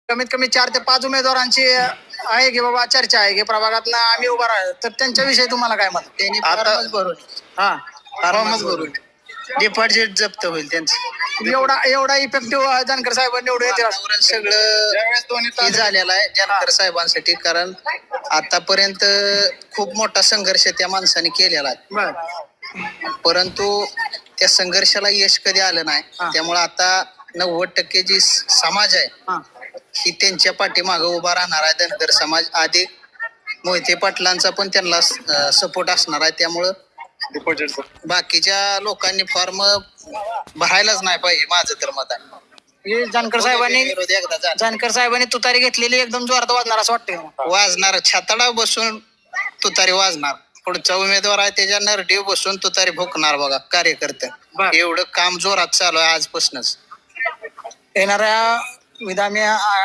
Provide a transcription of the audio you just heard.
कमीत कमी 4 ते 5 उमेदवारांची आहे की बाबा चर्चा आहे की प्रभागात आम्ही उभा राहतो, तर त्यांच्याविषयी तुम्हाला काय म्हणत? त्यांनी आता फॉर्मच भरून हा फॉर्मच भरून डिपॉझिट जप्त होईल त्यांचं. एवढा इफेक्टिव्ह जानकर साहेब निवडून येतील असं. वातावरण सगळं हे झालेलं आहे जानकर साहेबांसाठी, कारण आतापर्यंत खूप मोठा संघर्ष त्या माणसाने केलेला आहे, बरं. परंतु त्या संघर्षाला यश कधी आलं नाही. त्यामुळे आता 90% जी समाज आहे हा. ही त्यांच्या पाठीमागे उभा राहणार आहे. धनगर समाज अधिक मोहिते पाटलांचा पण त्यांना सपोर्ट असणार आहे. त्यामुळं बाकीच्या लोकांनी फॉर्म भरायलाच नाही पाहिजे, माझं तर मत आहे. हे जानकर साहेबांनी विरोध एकदा झाला. जानकर साहेबांनी तुतारी घेतलेली एकदम जोरात वाजणार असं वाटतंय. वाजणार छाताडा बसून तुतारी वाजणार. पुढचा उमेदवार आहे त्याच्या नरडीव बसून तुतारी भोकणार बघा कार्यकर्ते. बरं. एवढं काम जोरात चालू आहे आजपासूनच. येणाऱ्या विधामी